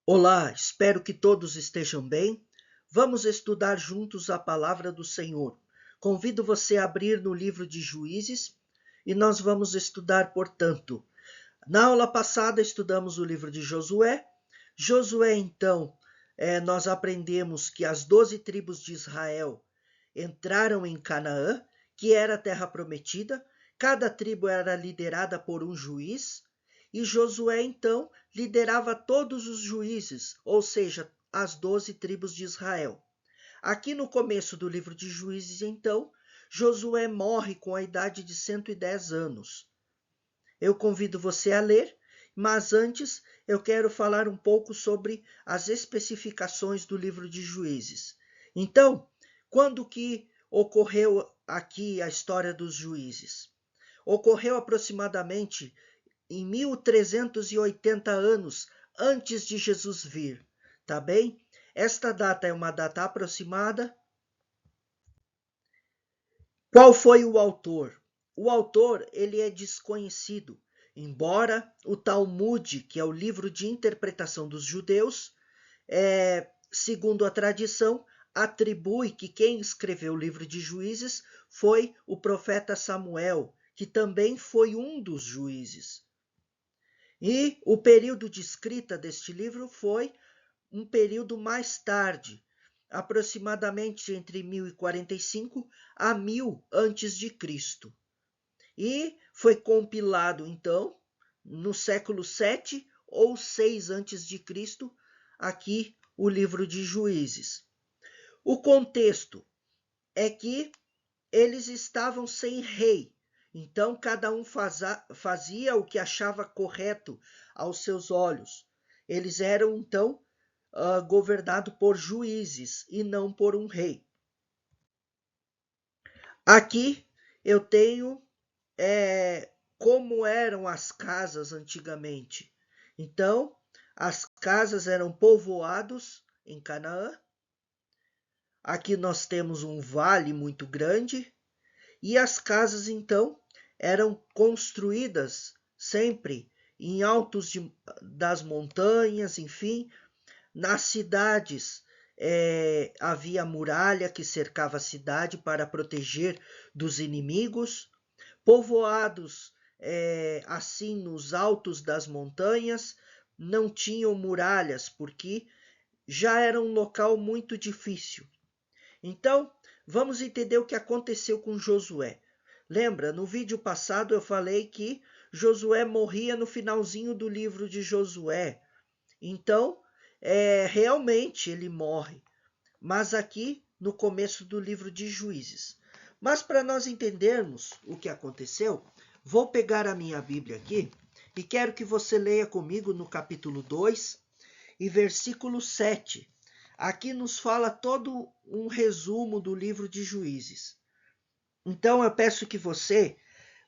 Olá, espero que todos estejam bem. Vamos estudar juntos a palavra do Senhor. Convido você a abrir no livro de Juízes e nós vamos estudar, portanto. Na aula passada estudamos o livro de Josué. Josué, então, nós aprendemos que as 12 tribos de Israel entraram em Canaã, que era a terra prometida. Cada tribo era liderada por um juiz. E Josué, então, liderava todos os juízes, ou seja, as 12 tribos de Israel. Aqui no começo do livro de Juízes, então, Josué morre com a idade de 110 anos. Eu convido você a ler, mas antes eu quero falar um pouco sobre as especificações do livro de Juízes. Então, quando que ocorreu aqui a história dos juízes? Ocorreu aproximadamente em 1380 anos antes de Jesus vir, tá bem? Esta data é uma data aproximada. Qual foi o autor? O autor, ele é desconhecido, embora o Talmud, que é o livro de interpretação dos judeus, segundo a tradição, atribui que quem escreveu o livro de Juízes foi o profeta Samuel, que também foi um dos juízes. E o período de escrita deste livro foi um período mais tarde, aproximadamente entre 1045 a 1000 antes de Cristo. E foi compilado, então, no século 7 ou 6 antes de Cristo, aqui o livro de Juízes. O contexto é que eles estavam sem rei. Então, cada um fazia o que achava correto aos seus olhos. Eles eram, então, governados por juízes e não por um rei. Aqui eu tenho como eram as casas antigamente. Então, as casas eram povoados em Canaã. Aqui nós temos um vale muito grande. E as casas, então, eram construídas sempre em altos das montanhas, enfim. Nas cidades havia muralha que cercava a cidade para proteger dos inimigos. Povoados assim nos altos das montanhas não tinham muralhas, porque já era um local muito difícil. Então, vamos entender o que aconteceu com Josué. Lembra, no vídeo passado eu falei que Josué morria no finalzinho do livro de Josué. Então, realmente ele morre. Mas aqui no começo do livro de Juízes. Mas para nós entendermos o que aconteceu, vou pegar a minha Bíblia aqui e quero que você leia comigo no capítulo 2 e versículo 7. Aqui nos fala todo um resumo do livro de Juízes. Então eu peço que você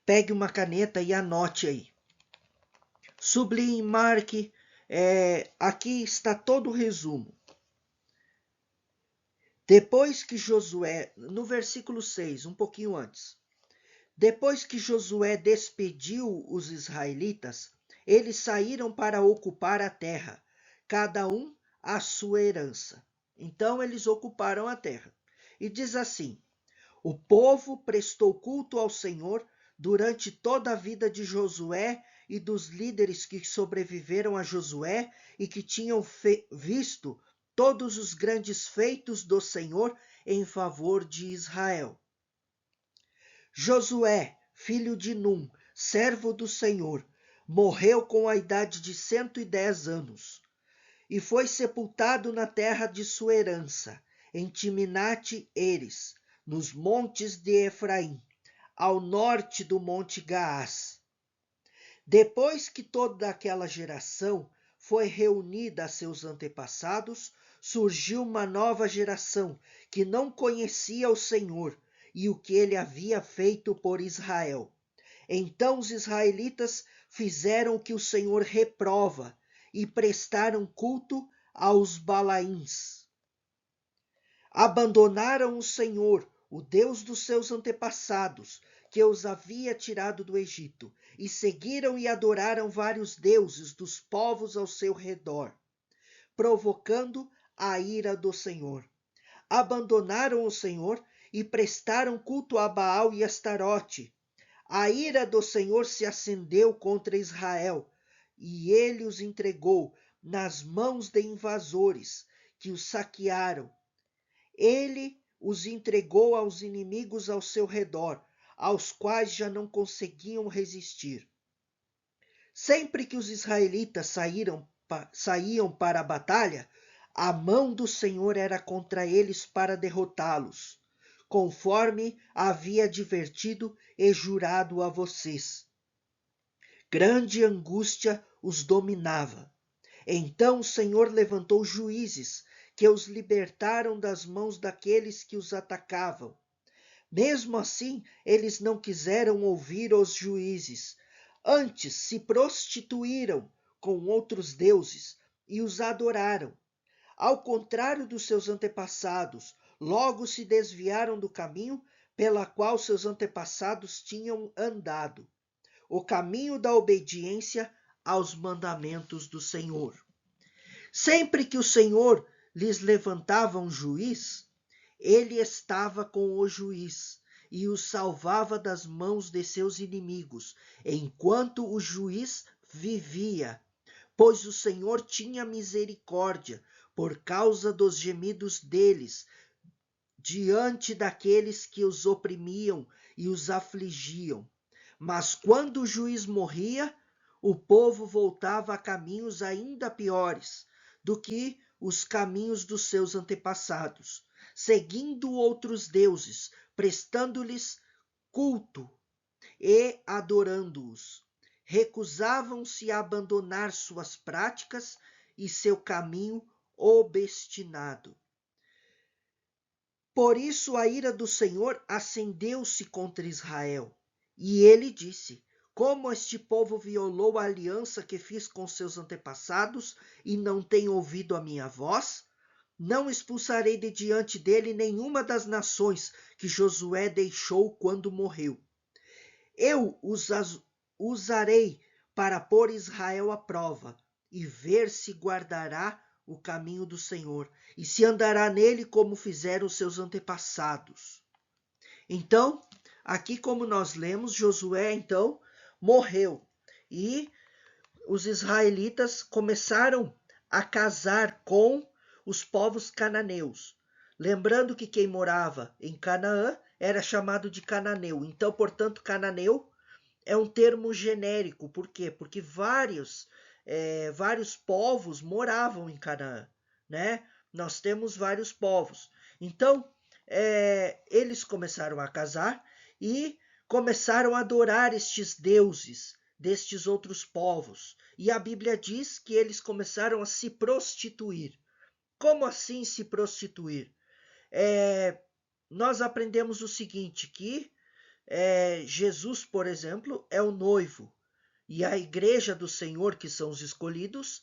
pegue uma caneta e anote aí. Sublinhe, marque. Aqui está todo o resumo. Depois que Josué, no versículo 6, um pouquinho antes. Depois que Josué despediu os israelitas, eles saíram para ocupar a terra, cada um a sua herança. Então eles ocuparam a terra. E diz assim: o povo prestou culto ao Senhor durante toda a vida de Josué e dos líderes que sobreviveram a Josué e que tinham visto todos os grandes feitos do Senhor em favor de Israel. Josué, filho de Num, servo do Senhor, morreu com a idade de 110 anos e foi sepultado na terra de sua herança, em Timnate-Heres, nos montes de Efraim, ao norte do monte Gaás. Depois que toda aquela geração foi reunida a seus antepassados, surgiu uma nova geração que não conhecia o Senhor e o que ele havia feito por Israel. Então os israelitas fizeram o que o Senhor reprova e prestaram culto aos Balaíns. Abandonaram o Senhor, o Deus dos seus antepassados, que os havia tirado do Egito, e seguiram e adoraram vários deuses dos povos ao seu redor. provocando a ira do Senhor. Abandonaram o Senhor e prestaram culto a Baal e Astarote. A ira do Senhor se acendeu contra Israel, e ele os entregou nas mãos de invasores, que os saquearam. Ele os entregou aos inimigos ao seu redor, aos quais já não conseguiam resistir. Sempre que os israelitas saíam para a batalha, a mão do Senhor era contra eles para derrotá-los, conforme havia advertido e jurado a vocês. Grande angústia os dominava. Então o Senhor levantou juízes, que os libertaram das mãos daqueles que os atacavam. Mesmo assim, eles não quiseram ouvir os juízes. Antes se prostituíram com outros deuses e os adoraram. Ao contrário dos seus antepassados, logo se desviaram do caminho pela qual seus antepassados tinham andado, o caminho da obediência aos mandamentos do Senhor. Sempre que o Senhor lhes levantava um juiz, ele estava com o juiz e os salvava das mãos de seus inimigos, enquanto o juiz vivia, pois o Senhor tinha misericórdia por causa dos gemidos deles, diante daqueles que os oprimiam e os afligiam. Mas quando o juiz morria, o povo voltava a caminhos ainda piores do que os caminhos dos seus antepassados, seguindo outros deuses, prestando-lhes culto e adorando-os. Recusavam-se a abandonar suas práticas e seu caminho obstinado. Por isso a ira do Senhor acendeu-se contra Israel, e ele disse: como este povo violou a aliança que fiz com seus antepassados e não tem ouvido a minha voz, não expulsarei de diante dele nenhuma das nações que Josué deixou quando morreu. Eu os usarei para pôr Israel à prova e ver se guardará o caminho do Senhor e se andará nele como fizeram seus antepassados. Então, aqui como nós lemos, Josué então morreu e os israelitas começaram a casar com os povos cananeus. Lembrando que quem morava em Canaã era chamado de cananeu. Então, portanto, cananeu é um termo genérico. Por quê? Porque vários povos moravam em Canaã, né? Nós temos vários povos. Então, eles começaram a casar e começaram a adorar estes deuses destes outros povos. E a Bíblia diz que eles começaram a se prostituir. Como assim se prostituir? Nós aprendemos o seguinte, que Jesus, por exemplo, é o noivo. E a igreja do Senhor, que são os escolhidos,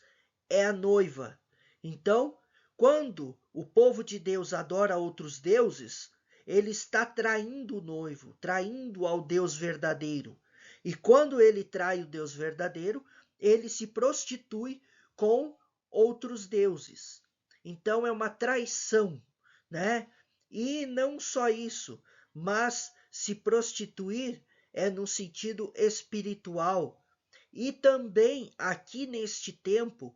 é a noiva. Então, quando o povo de Deus adora outros deuses, ele está traindo o noivo, traindo ao Deus verdadeiro. E quando ele trai o Deus verdadeiro, ele se prostitui com outros deuses. Então é uma traição, né? E não só isso, mas se prostituir é no sentido espiritual. E também aqui neste tempo,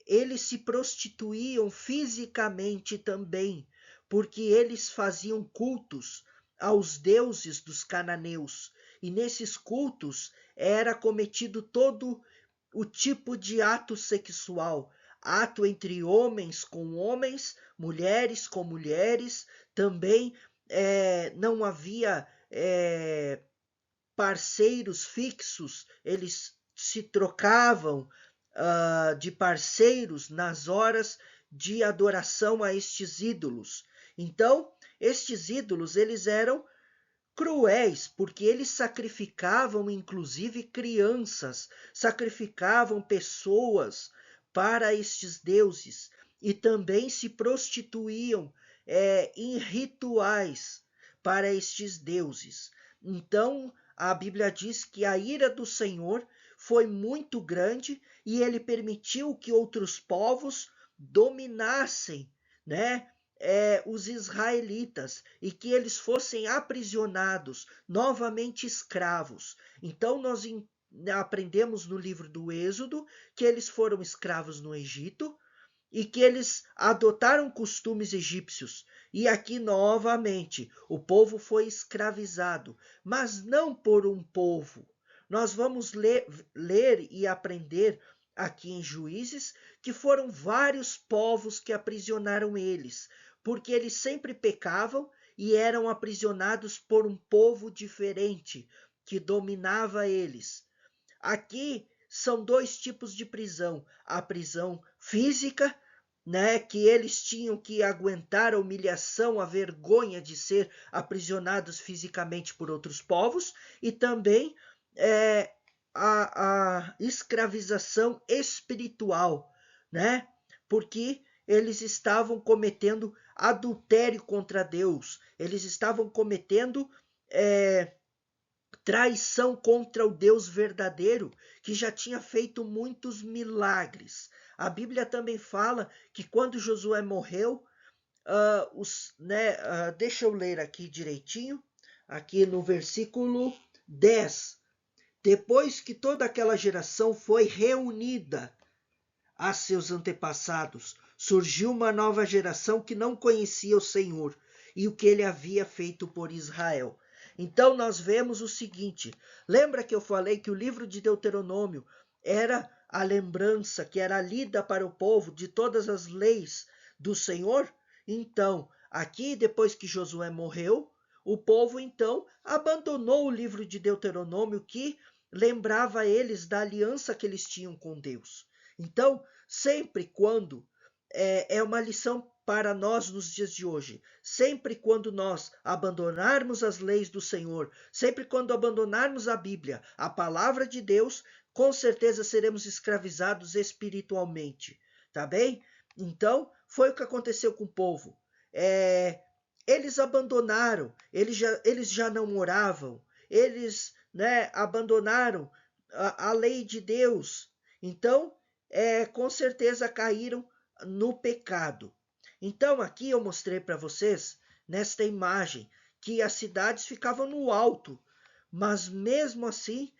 eles se prostituíam fisicamente também, porque eles faziam cultos aos deuses dos cananeus. E nesses cultos era cometido todo o tipo de ato sexual, ato entre homens com homens, mulheres com mulheres. Também não havia parceiros fixos, eles se trocavam de parceiros nas horas de adoração a estes ídolos. Então, estes ídolos, eles eram cruéis, porque eles sacrificavam inclusive crianças, sacrificavam pessoas para estes deuses e também se prostituíam em rituais para estes deuses. Então, a Bíblia diz que a ira do Senhor foi muito grande e ele permitiu que outros povos dominassem, né, os israelitas e que eles fossem aprisionados, novamente escravos. Então nós aprendemos no livro do Êxodo que eles foram escravos no Egito e que eles adotaram costumes egípcios. E aqui novamente o povo foi escravizado, mas não por um povo. Nós vamos ler e aprender aqui em Juízes que foram vários povos que aprisionaram eles, porque eles sempre pecavam e eram aprisionados por um povo diferente que dominava eles. Aqui são dois tipos de prisão: a prisão física, né, que eles tinham que aguentar a humilhação, a vergonha de ser aprisionados fisicamente por outros povos, e também a escravização espiritual, né? Porque eles estavam cometendo adultério contra Deus, eles estavam cometendo traição contra o Deus verdadeiro, que já tinha feito muitos milagres. A Bíblia também fala que quando Josué morreu, deixa eu ler aqui direitinho, aqui no versículo 10. Depois que toda aquela geração foi reunida a seus antepassados, surgiu uma nova geração que não conhecia o Senhor e o que ele havia feito por Israel. Então nós vemos o seguinte: lembra que eu falei que o livro de Deuteronômio era a lembrança que era lida para o povo de todas as leis do Senhor? Então, aqui depois que Josué morreu, o povo então abandonou o livro de Deuteronômio que lembrava eles da aliança que eles tinham com Deus. Então, sempre quando é uma lição para nós nos dias de hoje, sempre quando nós abandonarmos as leis do Senhor, sempre quando abandonarmos a Bíblia, a palavra de Deus, com certeza seremos escravizados espiritualmente, tá bem? Então, foi o que aconteceu com o povo. Eles abandonaram, eles já não oravam, eles, né, abandonaram a lei de Deus. Então, com certeza caíram no pecado. Então, aqui eu mostrei para vocês, nesta imagem, que as cidades ficavam no alto, mas mesmo assim,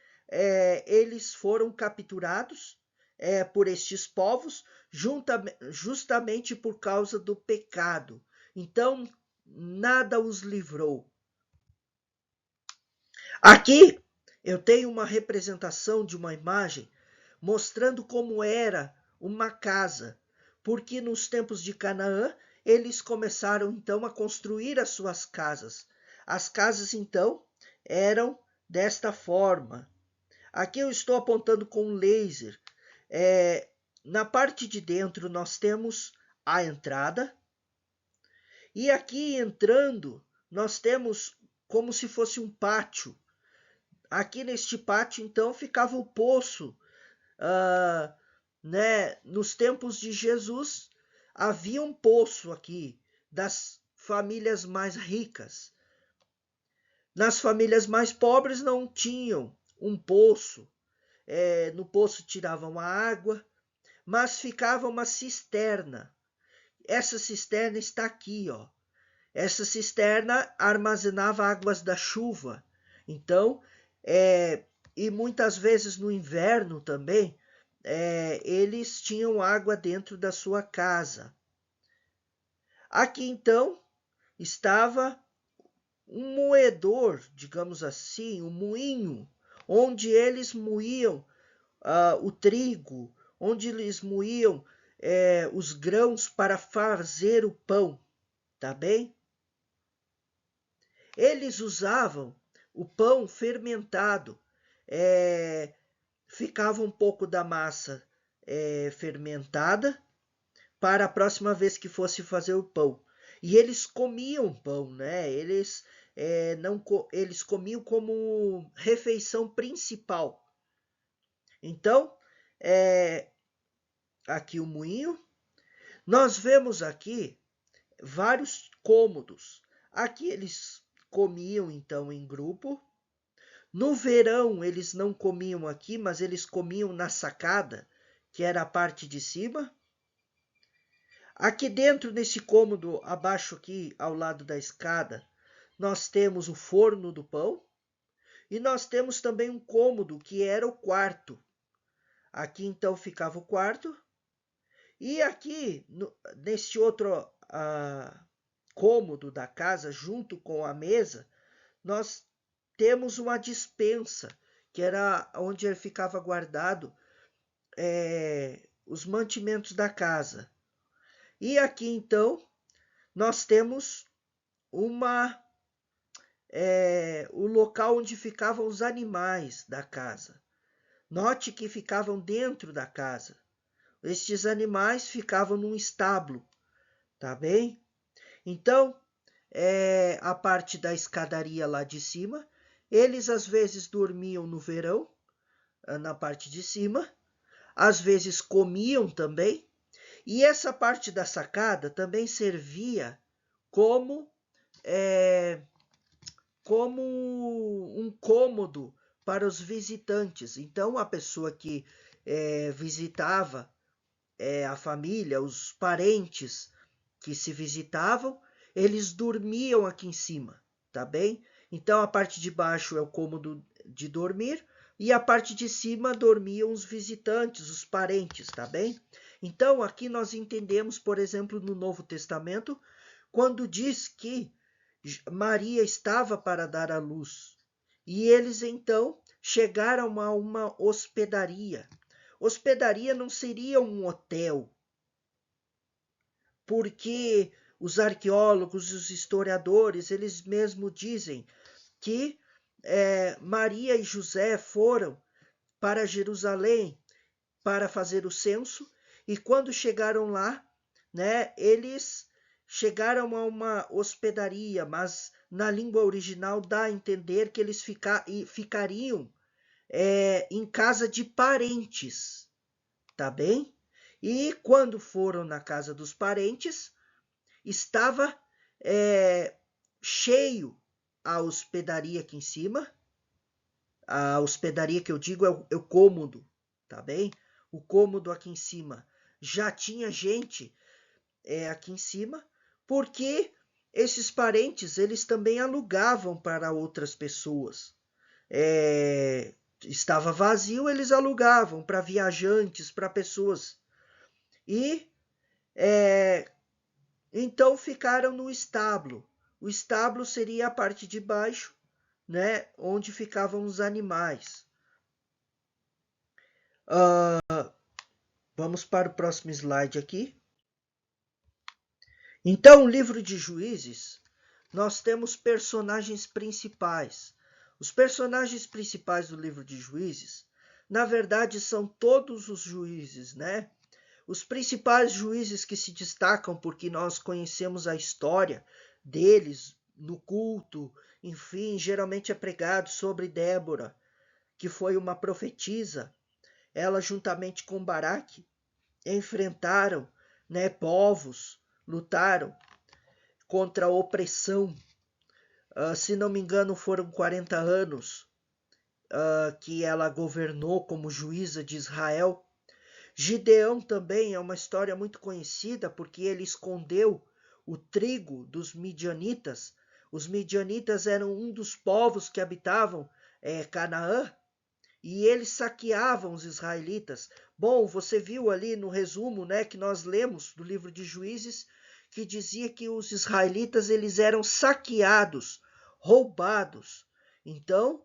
eles foram capturados por estes povos, justamente por causa do pecado. Então, nada os livrou. Aqui eu tenho uma representação de uma imagem mostrando como era uma casa, porque nos tempos de Canaã eles começaram então a construir as suas casas. As casas então eram desta forma. Aqui eu estou apontando com um laser. Na parte de dentro nós temos a entrada, e aqui entrando nós temos como se fosse um pátio. Aqui neste pátio então ficava o poço. Nos tempos de Jesus havia um poço aqui das famílias mais ricas. Nas famílias mais pobres não tinham um poço. No poço tiravam a água, mas ficava uma cisterna. Essa cisterna está aqui, ó. Essa cisterna armazenava águas da chuva. Então, e muitas vezes no inverno também, eles tinham água dentro da sua casa. Aqui então estava um moedor, digamos assim, um moinho, onde eles moíam o trigo, onde eles moíam os grãos para fazer o pão, tá bem? Eles usavam o pão fermentado, ficava um pouco da massa fermentada para a próxima vez que fosse fazer o pão. E eles comiam pão, né? Eles comiam como refeição principal. Então, aqui o moinho. Nós vemos aqui vários cômodos. Aqui eles comiam então em grupo. No verão eles não comiam aqui, mas eles comiam na sacada, que era a parte de cima. Aqui dentro, nesse cômodo, abaixo aqui, ao lado da escada, nós temos o forno do pão e nós temos também um cômodo que era o quarto. Aqui então ficava o quarto e aqui, nesse outro cômodo da casa, junto com a mesa, nós temos uma despensa, que era onde ele ficava guardado os mantimentos da casa. E aqui então nós temos o local onde ficavam os animais da casa. Note que ficavam dentro da casa. Estes animais ficavam num estábulo, tá bem? Então, a parte da escadaria lá de cima, eles às vezes dormiam no verão, na parte de cima, às vezes comiam também, e essa parte da sacada também servia como um cômodo para os visitantes. Então, a pessoa que visitava a família, os parentes que se visitavam, eles dormiam aqui em cima, tá bem? Então, a parte de baixo é o cômodo de dormir e a parte de cima dormiam os visitantes, os parentes, tá bem? Então, aqui nós entendemos, por exemplo, no Novo Testamento, quando diz que Maria estava para dar à luz. E eles então chegaram a uma hospedaria. Hospedaria não seria um hotel, porque os arqueólogos, os historiadores, eles mesmos dizem que Maria e José foram para Jerusalém para fazer o censo, e quando chegaram lá, né, eles chegaram a uma hospedaria, mas na língua original dá a entender que eles ficariam em casa de parentes, tá bem? E quando foram na casa dos parentes, estava cheio a hospedaria aqui em cima. A hospedaria que eu digo é o cômodo, tá bem? O cômodo aqui em cima já tinha gente aqui em cima, porque esses parentes eles também alugavam para outras pessoas. Estava vazio, eles alugavam para viajantes, para pessoas. E então ficaram no estábulo. O estábulo seria a parte de baixo, né, onde ficavam os animais. Vamos para o próximo slide aqui. Então, o livro de Juízes, nós temos personagens principais. Os personagens principais do livro de Juízes, na verdade, são todos os juízes, né? Os principais juízes que se destacam porque nós conhecemos a história deles no culto, enfim, geralmente é pregado sobre Débora, que foi uma profetisa. Ela, juntamente com Baraque, enfrentaram, né, povos, lutaram contra a opressão. Se não me engano, foram 40 anos que ela governou como juíza de Israel. Gideão também é uma história muito conhecida porque ele escondeu o trigo dos midianitas. Os midianitas eram um dos povos que habitavam Canaã e eles saqueavam os israelitas. Bom, você viu ali no resumo, né, que nós lemos do livro de Juízes, que dizia que os israelitas eles eram saqueados, roubados. Então,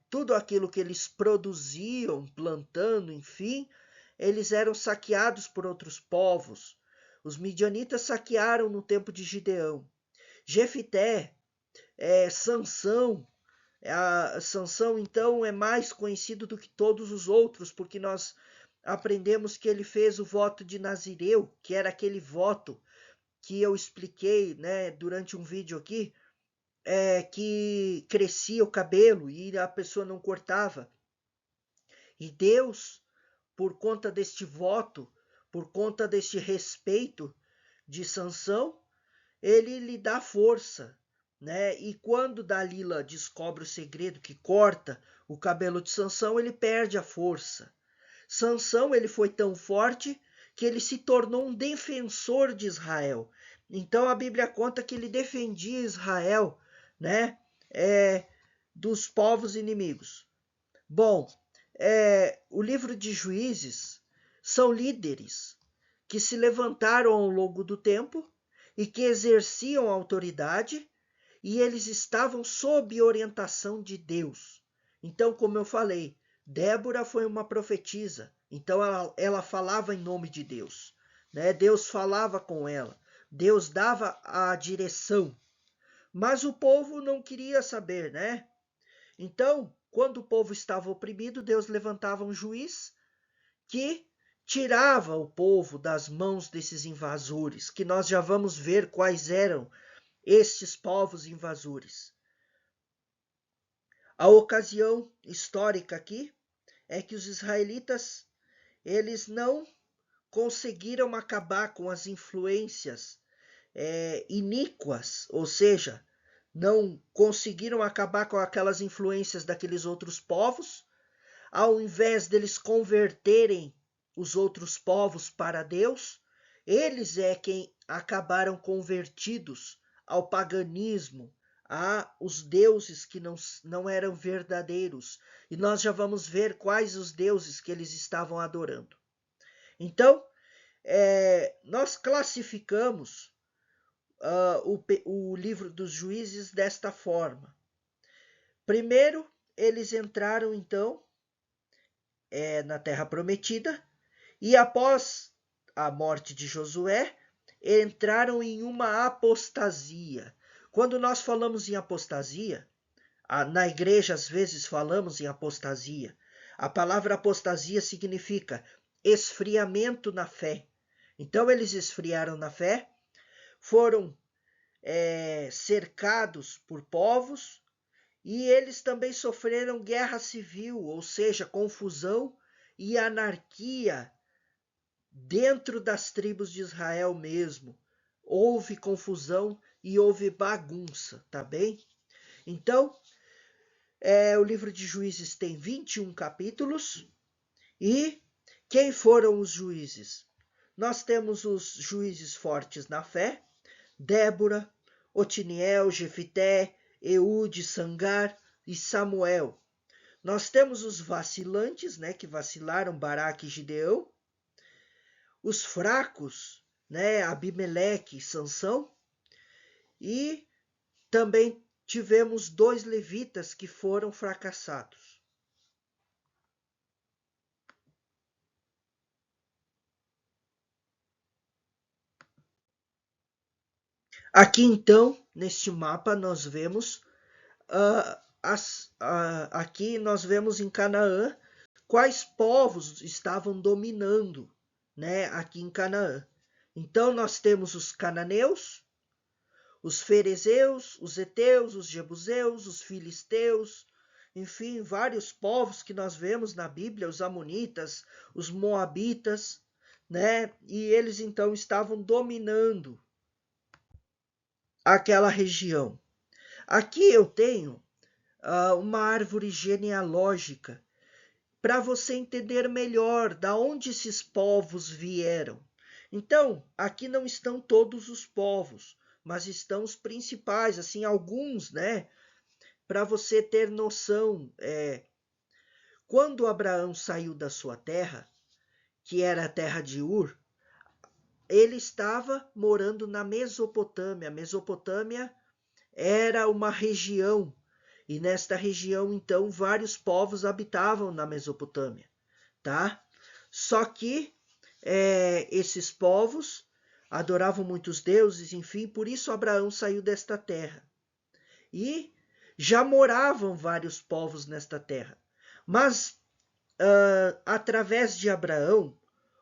tudo aquilo que eles produziam, plantando, enfim, eles eram saqueados por outros povos. Os midianitas saquearam no tempo de Gideão. Jefité, Sansão. Sansão, então, é mais conhecido do que todos os outros, porque nós aprendemos que ele fez o voto de Nazireu, que era aquele voto que eu expliquei, né, durante um vídeo aqui, que crescia o cabelo e a pessoa não cortava. E Deus, por conta deste voto, por conta deste respeito de Sansão, ele lhe dá força, né? E quando Dalila descobre o segredo que corta o cabelo de Sansão, ele perde a força. Sansão, ele foi tão forte que ele se tornou um defensor de Israel. Então a Bíblia conta que ele defendia Israel, né, dos povos inimigos. Bom, o livro de Juízes são líderes que se levantaram ao longo do tempo e que exerciam autoridade, e eles estavam sob orientação de Deus. Então, como eu falei, Débora foi uma profetisa, então ela falava em nome de Deus, né? Deus falava com ela, Deus dava a direção, mas o povo não queria saber, né? Então, quando o povo estava oprimido, Deus levantava um juiz que tirava o povo das mãos desses invasores, que nós já vamos ver quais eram estes povos invasores. A ocasião histórica aqui é que os israelitas, eles não conseguiram acabar com as influências iníquas, ou seja, não conseguiram acabar com aquelas influências daqueles outros povos. Ao invés deles converterem os outros povos para Deus, eles é quem acabaram convertidos ao paganismo, a os deuses que não eram verdadeiros. E nós já vamos ver quais os deuses que eles estavam adorando. Então, nós classificamos o livro dos Juízes desta forma. Primeiro, eles entraram então na Terra Prometida, e após a morte de Josué, entraram em uma apostasia. Quando nós falamos em apostasia, na igreja às vezes falamos em apostasia. A palavra apostasia significa esfriamento na fé. Então eles esfriaram na fé, foram cercados por povos, e eles também sofreram guerra civil, ou seja, confusão e anarquia dentro das tribos de Israel mesmo. Houve confusão e houve bagunça, tá bem? Então, o livro de Juízes tem 21 capítulos. E quem foram os juízes? Nós temos os juízes fortes na fé: Débora, Otiniel, Jefité, Eude, Sangar e Samuel. Nós temos os vacilantes, né, que vacilaram, Baraque e Gideão. Os fracos, né, Abimeleque e Sansão. E também tivemos 2 levitas que foram fracassados. Aqui então, neste mapa, nós vemos aqui nós vemos em Canaã quais povos estavam dominando, né, aqui em Canaã. Então nós temos os cananeus, os ferezeus, os heteus, os jebuseus, os filisteus, enfim, vários povos que nós vemos na Bíblia, os amonitas, os moabitas, né? E eles então estavam dominando aquela região. Aqui eu tenho uma árvore genealógica para você entender melhor da onde esses povos vieram. Então, aqui não estão todos os povos, mas estão os principais, assim, alguns, né? Para você ter noção, quando Abraão saiu da sua terra, que era a terra de Ur, ele estava morando na Mesopotâmia. A Mesopotâmia era uma região, e nesta região, então, vários povos habitavam na Mesopotâmia, tá? Só que esses povos adoravam muitos deuses, enfim, por isso Abraão saiu desta terra. E já moravam vários povos nesta terra. Mas, através de Abraão,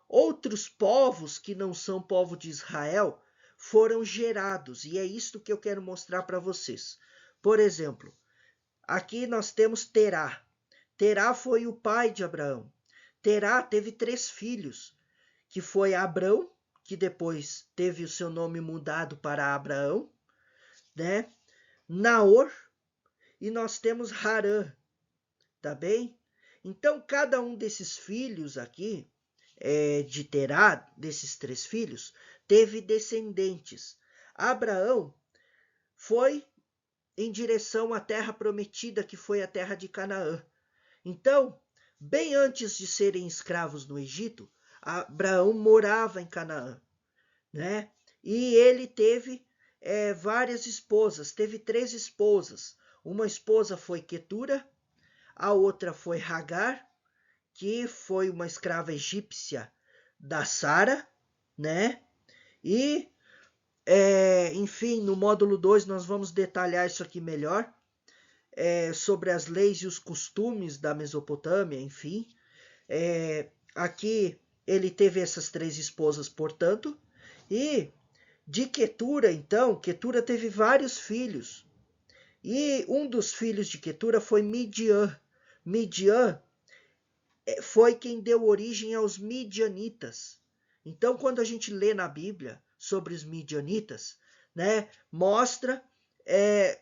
outros povos que não são povo de Israel foram gerados, e é isto que eu quero mostrar para vocês. Por exemplo, aqui nós temos Terá. Terá foi o pai de Abraão. Terá teve 3 filhos, que foi Abrão, que depois teve o seu nome mudado para Abraão, né? Naor, e nós temos Harã, tá bem? Então, cada um desses filhos aqui de Terá, desses 3 filhos, teve descendentes. Abraão foi em direção à terra prometida, que foi a terra de Canaã. Então, bem antes de serem escravos no Egito, Abraão morava em Canaã, né? E ele teve várias esposas, teve 3 esposas. Uma esposa foi Quetura, a outra foi Hagar, que foi uma escrava egípcia da Sara, né? E, enfim, no módulo 2 nós vamos detalhar isso aqui melhor, sobre as leis e os costumes da Mesopotâmia, enfim. Aqui ele teve essas 3 esposas, portanto, e de Quetura, então, Quetura teve vários filhos. E um dos filhos de Quetura foi Midian. Midian foi quem deu origem aos midianitas. Então, quando a gente lê na Bíblia sobre os midianitas, né, mostra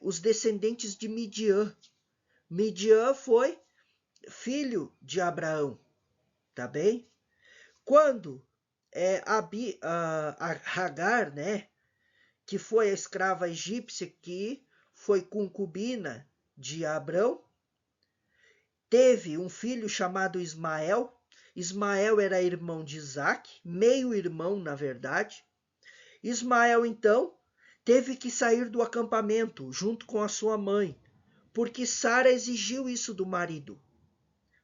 os descendentes de Midian. Midian foi filho de Abraão, tá bem? Quando a Hagar, né, que foi a escrava egípcia que foi concubina de Abrão, teve um filho chamado Ismael. Ismael era irmão de Isaac, meio-irmão, na verdade. Ismael, então, teve que sair do acampamento junto com a sua mãe, porque Sara exigiu isso do marido,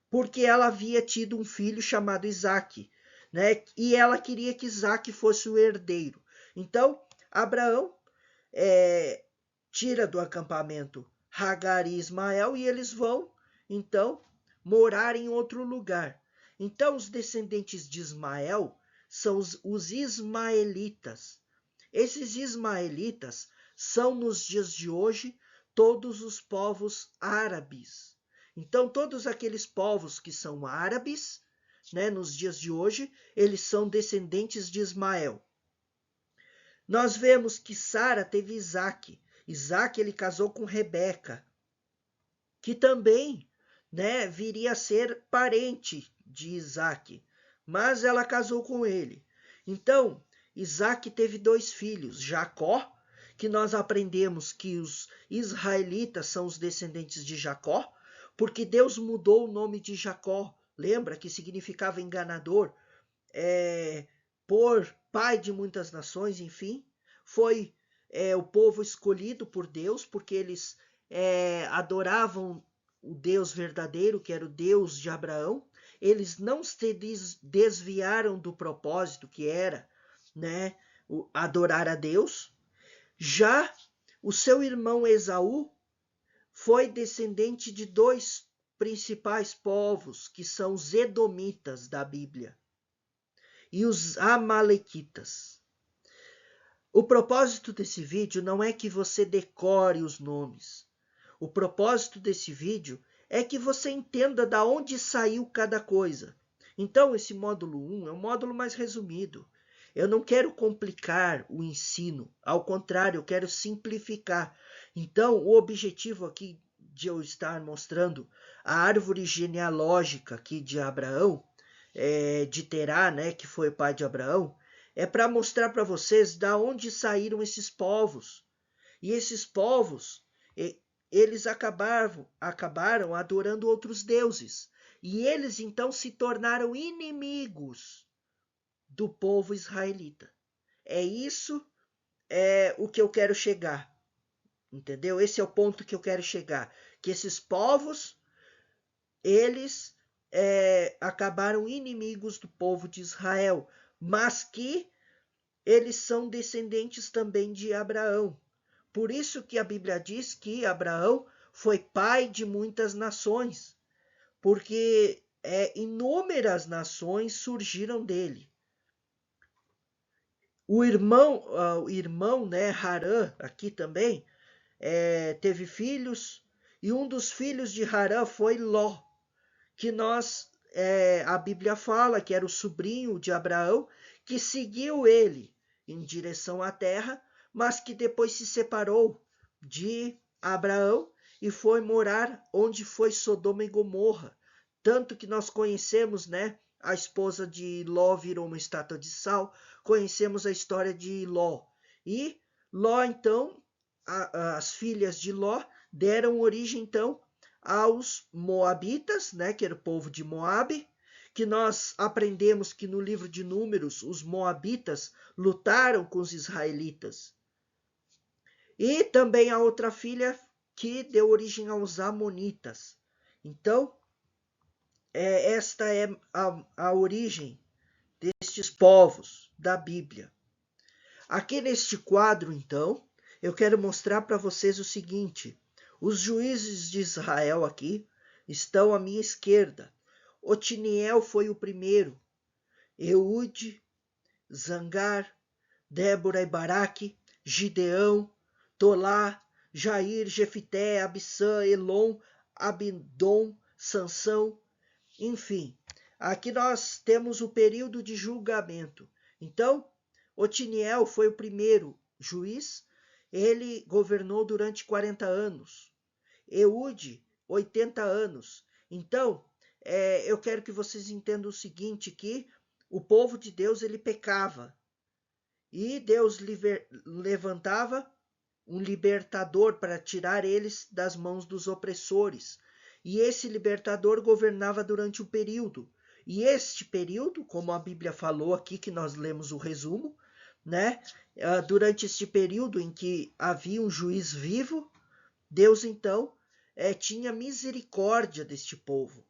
porque ela havia tido um filho chamado Isaque, né? E ela queria que Isaque fosse o herdeiro. Então, Abraão tira do acampamento Hagar e Ismael e eles vão, então, morar em outro lugar. Então, os descendentes de Ismael são os ismaelitas. Esses ismaelitas são, nos dias de hoje, todos os povos árabes. Então, todos aqueles povos que são árabes, né, nos dias de hoje, eles são descendentes de Ismael. Nós vemos que Sara teve Isaque. Isaque ele casou com Rebeca, que também, né, viria a ser parente de Isaque, mas ela casou com ele. Então, Isaque teve 2 filhos, Jacó, que nós aprendemos que os israelitas são os descendentes de Jacó, porque Deus mudou o nome de Jacó, lembra que significava enganador, por pai de muitas nações, enfim, foi o povo escolhido por Deus, porque eles adoravam o Deus verdadeiro, que era o Deus de Abraão. Eles não se desviaram do propósito que era, né, adorar a Deus. Já o seu irmão Esaú foi descendente de 2 principais povos, que são os edomitas da Bíblia e os amalequitas. O propósito desse vídeo não é que você decore os nomes. O propósito desse vídeo é que você entenda da onde saiu cada coisa. Então, esse módulo 1 é um módulo mais resumido. Eu não quero complicar o ensino, ao contrário, eu quero simplificar. Então, o objetivo aqui de eu estar mostrando a árvore genealógica aqui de Abraão, de Terá, né, que foi o pai de Abraão, é para mostrar para vocês da onde saíram esses povos. E esses povos, eles acabaram adorando outros deuses. E eles então se tornaram inimigos do povo israelita. É isso o que eu quero chegar. Entendeu? Esse é o ponto que eu quero chegar. Que esses povos, eles acabaram inimigos do povo de Israel, mas que eles são descendentes também de Abraão. Por isso que a Bíblia diz que Abraão foi pai de muitas nações, porque inúmeras nações surgiram dele. O irmão, né, Harã, aqui também, teve filhos, e um dos filhos de Harã foi Ló, que a Bíblia fala que era o sobrinho de Abraão, que seguiu ele em direção à terra, mas que depois se separou de Abraão e foi morar onde foi Sodoma e Gomorra. Tanto que nós conhecemos, né, a esposa de Ló virou uma estátua de sal, conhecemos a história de Ló. E Ló, então, as filhas de Ló deram origem, então, aos Moabitas, né, que era o povo de Moabe, que nós aprendemos que no livro de Números, os Moabitas lutaram com os israelitas. E também a outra filha que deu origem aos Amonitas. Então, esta é a origem destes povos da Bíblia. Aqui neste quadro, então, eu quero mostrar para vocês o seguinte: os juízes de Israel aqui estão à minha esquerda. Otiniel foi o primeiro, Eude, Zangar, Débora e Baraque, Gideão, Tolá, Jair, Jefité, Abissã, Elon, Abidom, Sansão, enfim. Aqui nós temos o período de julgamento. Então, Otiniel foi o primeiro juiz, ele governou durante 40 anos. Eude, 80 anos. Então, eu quero que vocês entendam o seguinte, que o povo de Deus ele pecava. E Deus levantava um libertador para tirar eles das mãos dos opressores. E esse libertador governava durante um período. E este período, como a Bíblia falou aqui, que nós lemos o resumo, né? Durante este período em que havia um juiz vivo, Deus então tinha misericórdia deste povo.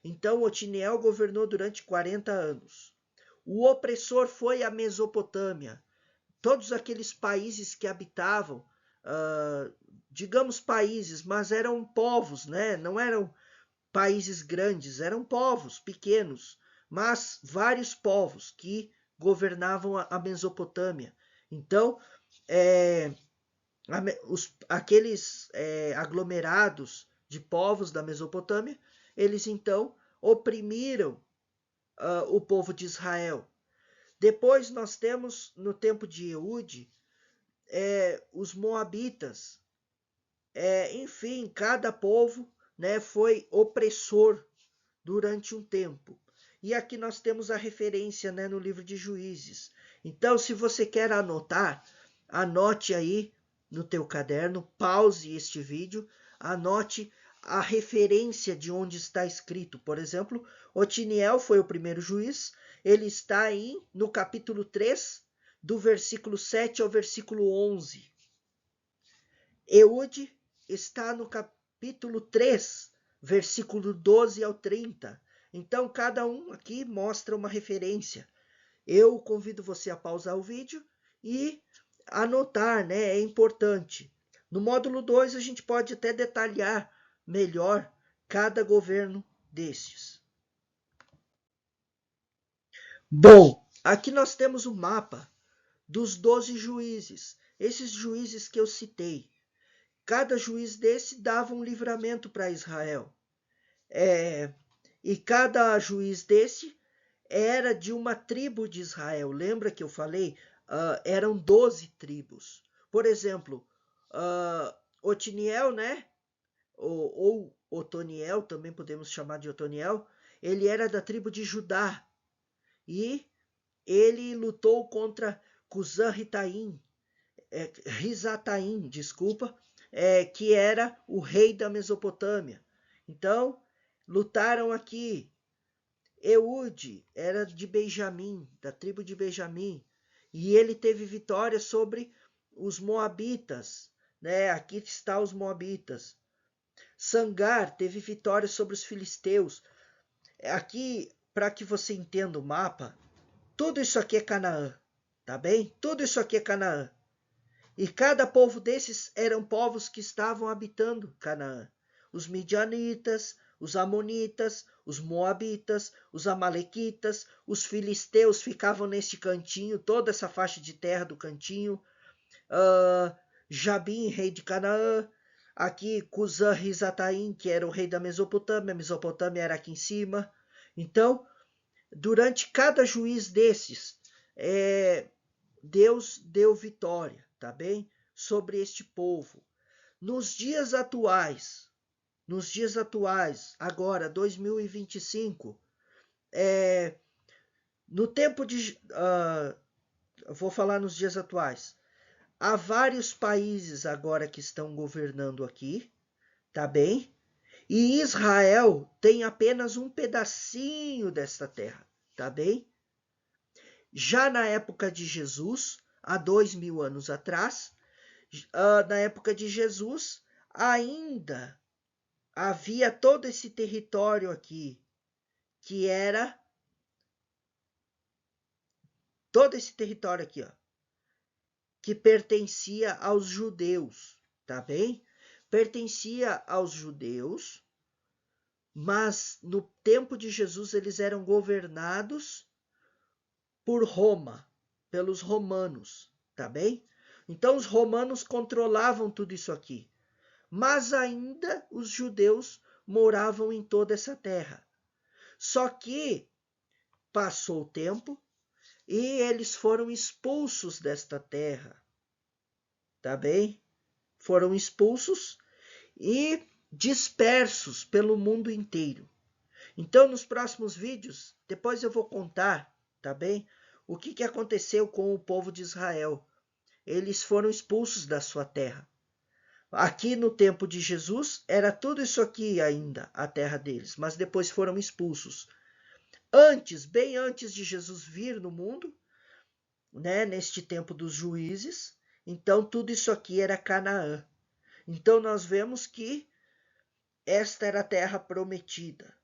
Então Otiniel governou durante 40 anos. O opressor foi a Mesopotâmia. Todos aqueles países que habitavam, digamos países, mas eram povos, né? Não eram países grandes, eram povos pequenos, mas vários povos que governavam a Mesopotâmia. Então, aqueles aglomerados de povos da Mesopotâmia, eles então oprimiram o povo de Israel. Depois nós temos, no tempo de Eude, os Moabitas. Enfim, cada povo, né, foi opressor durante um tempo. E aqui nós temos a referência, né, no livro de Juízes. Então, se você quer anotar, anote aí no teu caderno, pause este vídeo, anote a referência de onde está escrito. Por exemplo, Otiniel foi o primeiro juiz, ele está aí no capítulo 3, do versículo 7 ao versículo 11. Eude está no capítulo 3, versículo 12 ao 30. Então, cada um aqui mostra uma referência. Eu convido você a pausar o vídeo e anotar, né? É importante. No módulo 2, a gente pode até detalhar melhor cada governo destes. Bom, aqui nós temos o mapa dos 12 juízes. Esses juízes que eu citei. Cada juiz desse dava um livramento para Israel. E cada juiz desse era de uma tribo de Israel. Lembra que eu falei? Eram 12 tribos. Por exemplo, Otiniel, né? Ou Otoniel, também podemos chamar de Otoniel, ele era da tribo de Judá. E ele lutou contra Cusã-Ritaim, Risataim, desculpa, que era o rei da Mesopotâmia. Então, lutaram aqui. Eude era de Benjamim, da tribo de Benjamim, e ele teve vitória sobre os Moabitas, né? Aqui está os Moabitas. Sangar teve vitória sobre os filisteus. Aqui, para que você entenda o mapa, tudo isso aqui é Canaã, tá bem? Tudo isso aqui é Canaã. E cada povo desses eram povos que estavam habitando Canaã. Os midianitas, os amonitas, os moabitas, os amalequitas, os filisteus ficavam neste cantinho, toda essa faixa de terra do cantinho. Jabim, rei de Canaã. Aqui Cusã-Risataim, que era o rei da Mesopotâmia. A Mesopotâmia era aqui em cima. Então, durante cada juiz desses, Deus deu vitória, tá bem? Sobre este povo. Nos dias atuais, agora, 2025, no tempo de... vou falar nos dias atuais. Há vários países agora que estão governando aqui, tá bem? E Israel tem apenas um pedacinho desta terra, tá bem? Já na época de Jesus, há 2000 anos atrás, na época de Jesus, ainda havia todo esse território aqui, que era todo esse território aqui, ó, que pertencia aos judeus, tá bem? Pertencia aos judeus, mas no tempo de Jesus eles eram governados por Roma, pelos romanos, tá bem? Então os romanos controlavam tudo isso aqui, mas ainda os judeus moravam em toda essa terra. Só que passou o tempo e eles foram expulsos desta terra, tá bem? Foram expulsos e dispersos pelo mundo inteiro. Então, nos próximos vídeos, depois eu vou contar, tá bem? O que aconteceu com o povo de Israel. Eles foram expulsos da sua terra. Aqui no tempo de Jesus, era tudo isso aqui ainda, a terra deles, mas depois foram expulsos. Antes, bem antes de Jesus vir no mundo, né, neste tempo dos juízes, então tudo isso aqui era Canaã. Então nós vemos que esta era a terra prometida.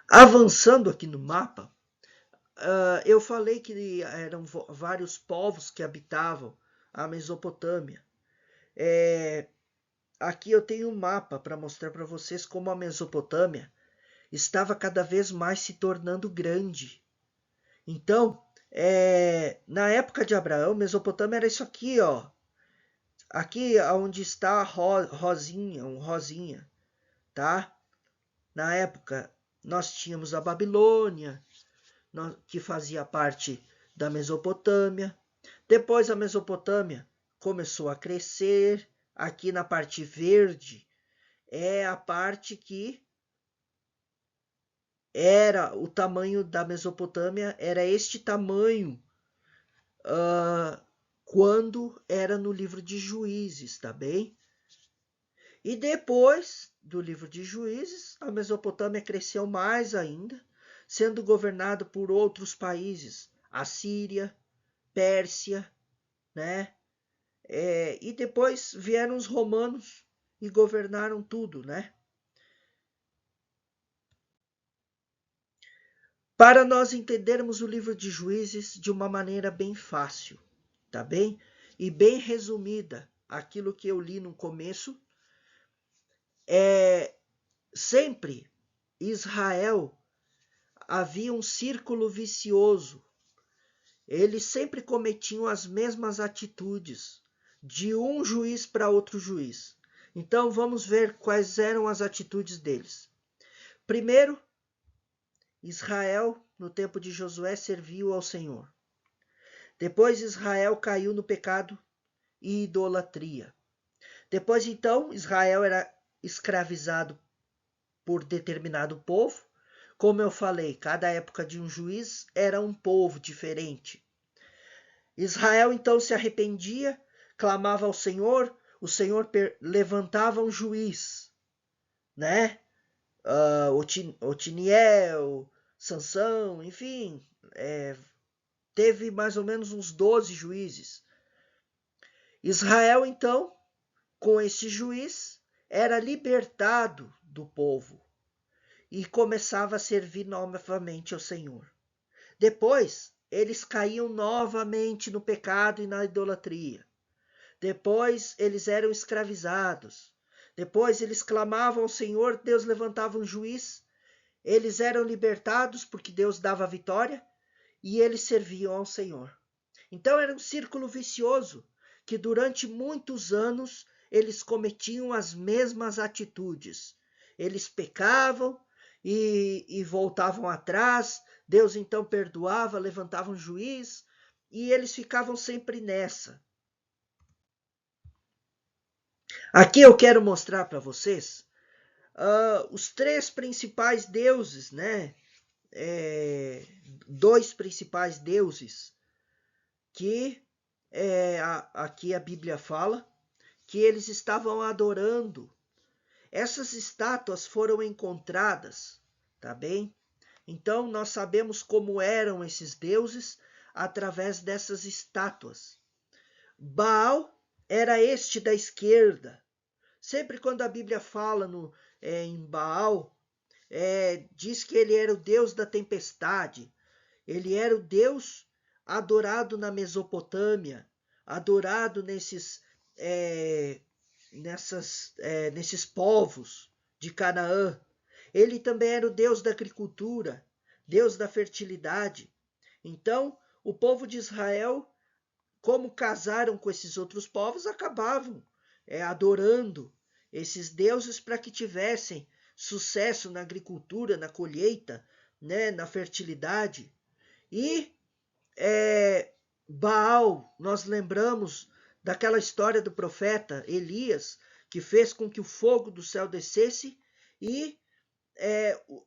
Avançando aqui no mapa, eu falei que eram vários povos que habitavam a Mesopotâmia. Aqui eu tenho um mapa para mostrar para vocês como a Mesopotâmia estava cada vez mais se tornando grande. Então, na época de Abraão, Mesopotâmia era isso aqui, ó. Aqui onde está a rosinha, tá? Na época, nós tínhamos a Babilônia, que fazia parte da Mesopotâmia. Depois a Mesopotâmia começou a crescer. Aqui na parte verde é a parte que era o tamanho da Mesopotâmia, era este tamanho quando era no livro de Juízes, tá bem? E depois do livro de Juízes, a Mesopotâmia cresceu mais ainda, sendo governado por outros países, a Síria, Pérsia, né? E depois vieram os romanos e governaram tudo, né? Para nós entendermos o livro de Juízes de uma maneira bem fácil, tá bem? E bem resumida, aquilo que eu li no começo, sempre Israel havia um círculo vicioso. Eles sempre cometiam as mesmas atitudes, de um juiz para outro juiz. Então vamos ver quais eram as atitudes deles. Primeiro, Israel, no tempo de Josué, serviu ao Senhor. Depois Israel caiu no pecado e idolatria. Depois, então, Israel era escravizado por determinado povo. Como eu falei, cada época de um juiz era um povo diferente. Israel, então, se arrependia, clamava ao Senhor, o Senhor levantava um juiz, né? Otiniel, Sansão, enfim, teve mais ou menos uns 12 juízes. Israel, então, com esse juiz, era libertado do povo e começava a servir novamente ao Senhor. Depois, eles caíam novamente no pecado e na idolatria. Depois, eles eram escravizados. Depois, eles clamavam ao Senhor, Deus levantava um juiz. Eles eram libertados porque Deus dava a vitória e eles serviam ao Senhor. Então, era um círculo vicioso que durante muitos anos eles cometiam as mesmas atitudes. Eles pecavam e voltavam atrás. Deus então perdoava, levantava um juiz e eles ficavam sempre nessa. Aqui eu quero mostrar para vocês os três principais deuses, né? Dois principais deuses que aqui a Bíblia fala que eles estavam adorando. Essas estátuas foram encontradas, tá bem? Então nós sabemos como eram esses deuses através dessas estátuas. Baal era este da esquerda. Sempre quando a Bíblia fala em Baal, diz que ele era o deus da tempestade. Ele era o deus adorado na Mesopotâmia, adorado nesses povos de Canaã. Ele também era o deus da agricultura, deus da fertilidade. Então, o povo de Israel, como casaram com esses outros povos, acabavam adorando esses deuses para que tivessem sucesso na agricultura, na colheita, né, na fertilidade. E Baal, nós lembramos daquela história do profeta Elias, que fez com que o fogo do céu descesse, e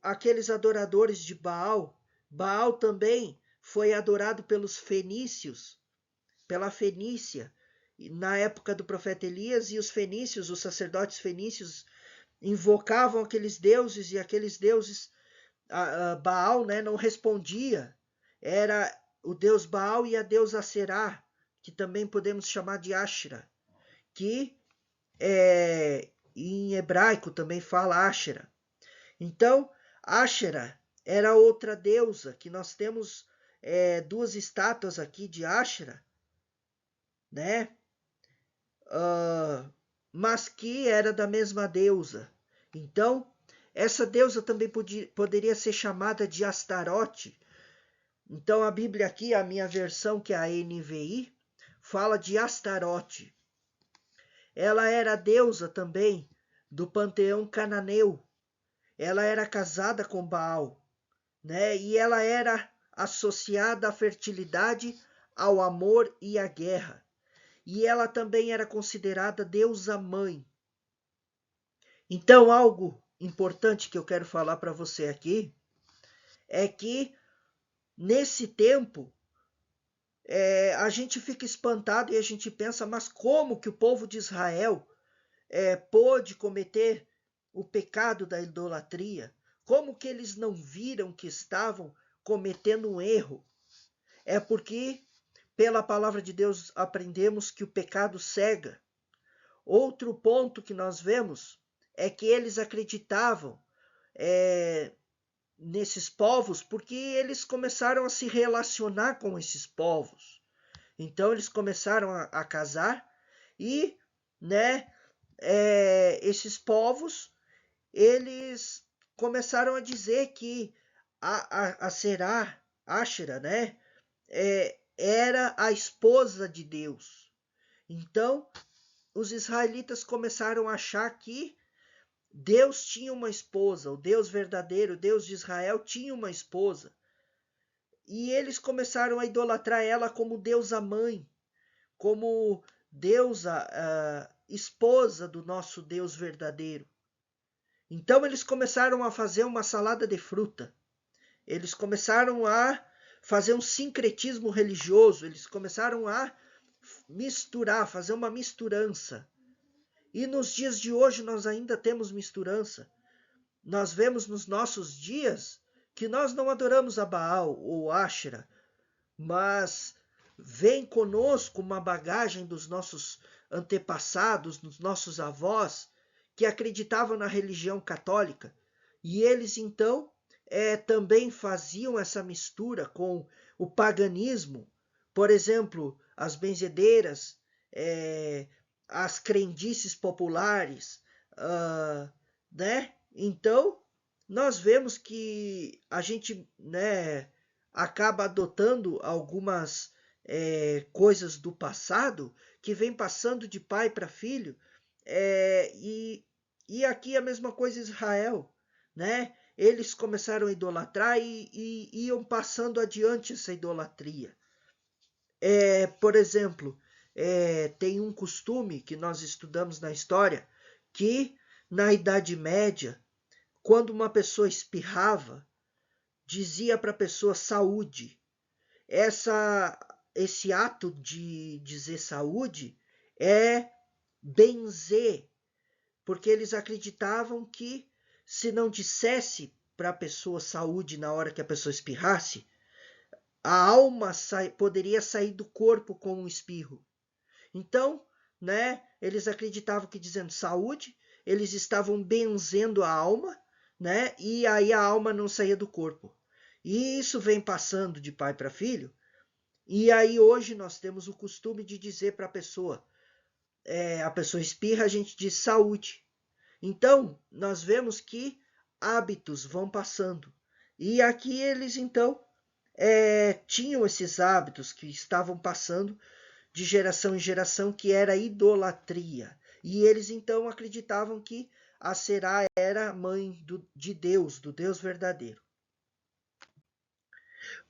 aqueles adoradores de Baal. Baal também foi adorado pelos fenícios, pela Fenícia, na época do profeta Elias, e os fenícios, os sacerdotes fenícios, invocavam aqueles deuses, e aqueles deuses, Baal, né, não respondia. Era o deus Baal e a deusa Será, que também podemos chamar de Ashera, que em hebraico também fala Ashera. Então, Ashera era outra deusa, que nós temos duas estátuas aqui de Ashera, né? Mas que era da mesma deusa. Então, essa deusa também poderia ser chamada de Astarote. Então, a Bíblia aqui, a minha versão, que é a NVI, fala de Astarote. Ela era deusa também do panteão cananeu. Ela era casada com Baal, né? E ela era associada à fertilidade, ao amor e à guerra. E ela também era considerada deusa mãe. Então, algo importante que eu quero falar para você aqui é que nesse tempo a gente fica espantado e a gente pensa, mas como que o povo de Israel pôde cometer o pecado da idolatria? Como que eles não viram que estavam cometendo um erro? É porque pela palavra de Deus aprendemos que o pecado cega. Outro ponto que nós vemos é que eles acreditavam nesses povos porque eles começaram a se relacionar com esses povos. Então eles começaram a casar e, né, esses povos, eles começaram a dizer que a Será, Ashera, né, era a esposa de Deus. Então, os israelitas começaram a achar que Deus tinha uma esposa, o Deus verdadeiro, o Deus de Israel tinha uma esposa. E eles começaram a idolatrar ela como deusa mãe, como deusa esposa do nosso Deus verdadeiro. Então eles começaram a fazer uma salada de fruta. Eles começaram a fazer um sincretismo religioso. Eles começaram a misturar, fazer uma misturança. E nos dias de hoje nós ainda temos misturança. Nós vemos nos nossos dias que nós não adoramos a Baal ou Ashera, mas vem conosco uma bagagem dos nossos antepassados, dos nossos avós, que acreditavam na religião católica. E eles então também faziam essa mistura com o paganismo. Por exemplo, as benzedeiras, as crendices populares, né? Então, nós vemos que a gente, né, acaba adotando algumas coisas do passado que vem passando de pai para filho, e aqui a mesma coisa Israel, né? Eles começaram a idolatrar e iam passando adiante essa idolatria. Por exemplo, tem um costume que nós estudamos na história que na Idade Média, quando uma pessoa espirrava, dizia para a pessoa saúde. Esse ato de dizer saúde é benzer, porque eles acreditavam que se não dissesse para a pessoa saúde na hora que a pessoa espirrasse, a alma poderia sair do corpo com um espirro. Então, né, eles acreditavam que dizendo saúde, eles estavam benzendo a alma, né, e aí a alma não saía do corpo. E isso vem passando de pai para filho, e aí hoje nós temos o costume de dizer para a pessoa espirra, a gente diz saúde. Então, nós vemos que hábitos vão passando. E aqui eles, então, tinham esses hábitos que estavam passando de geração em geração, que era a idolatria. E eles, então, acreditavam que a Será era mãe de Deus, do Deus verdadeiro.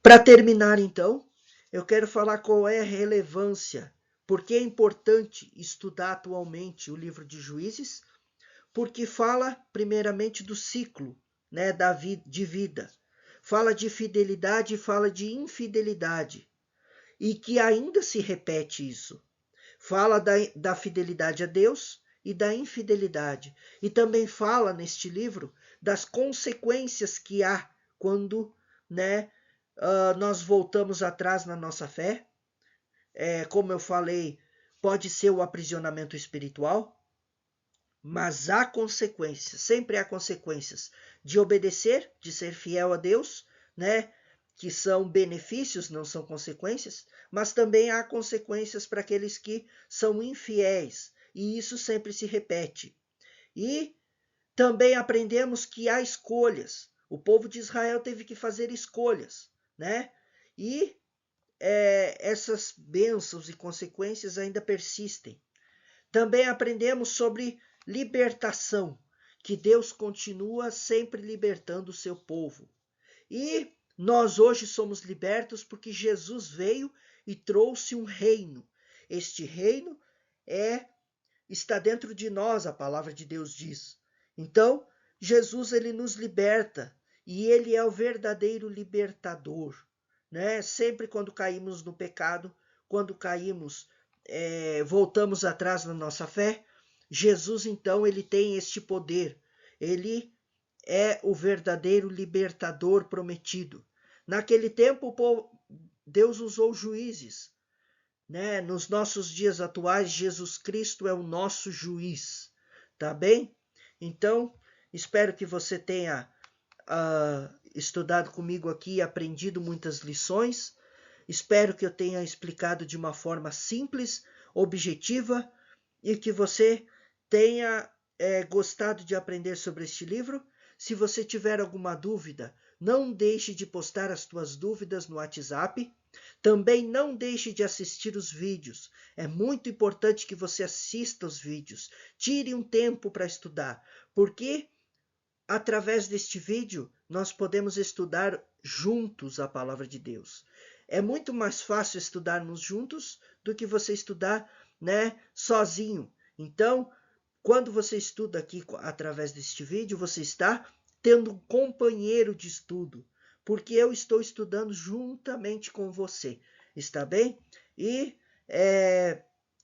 Para terminar, então, eu quero falar qual é a relevância, porque é importante estudar atualmente o livro de Juízes, porque fala primeiramente do ciclo, né, de vida. Fala de fidelidade e fala de infidelidade. E que ainda se repete isso. Fala da fidelidade a Deus e da infidelidade. E também fala neste livro das consequências que há quando, né, nós voltamos atrás na nossa fé. Como eu falei, pode ser o aprisionamento espiritual, mas há consequências, sempre há consequências de obedecer, de ser fiel a Deus, né? Que são benefícios, não são consequências, mas também há consequências para aqueles que são infiéis, e isso sempre se repete. E também aprendemos que há escolhas. O povo de Israel teve que fazer escolhas, né? E essas bênçãos e consequências ainda persistem. Também aprendemos sobre libertação, que Deus continua sempre libertando o seu povo. E nós hoje somos libertos porque Jesus veio e trouxe um reino. Este reino está dentro de nós, a palavra de Deus diz. Então, Jesus ele nos liberta e ele é o verdadeiro libertador, né? Sempre quando caímos no pecado, quando caímos, voltamos atrás na nossa fé, Jesus então ele tem este poder. Ele é o verdadeiro libertador prometido. Naquele tempo, Deus usou juízes, né? Nos nossos dias atuais, Jesus Cristo é o nosso juiz, tá bem? Então, espero que você tenha estudado comigo aqui e aprendido muitas lições. Espero que eu tenha explicado de uma forma simples, objetiva, e que você tenha gostado de aprender sobre este livro. Se você tiver alguma dúvida, não deixe de postar as suas dúvidas no WhatsApp. Também não deixe de assistir os vídeos. É muito importante que você assista os vídeos. Tire um tempo para estudar, porque através deste vídeo nós podemos estudar juntos a palavra de Deus. É muito mais fácil estudarmos juntos do que você estudar, né, sozinho. Então, quando você estuda aqui através deste vídeo, você está tendo um companheiro de estudo, porque eu estou estudando juntamente com você, está bem? E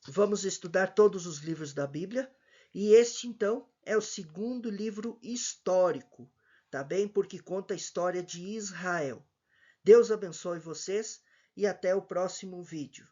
vamos estudar todos os livros da Bíblia, e este então é o segundo livro histórico, tá bem? Porque conta a história de Israel. Deus abençoe vocês e até o próximo vídeo.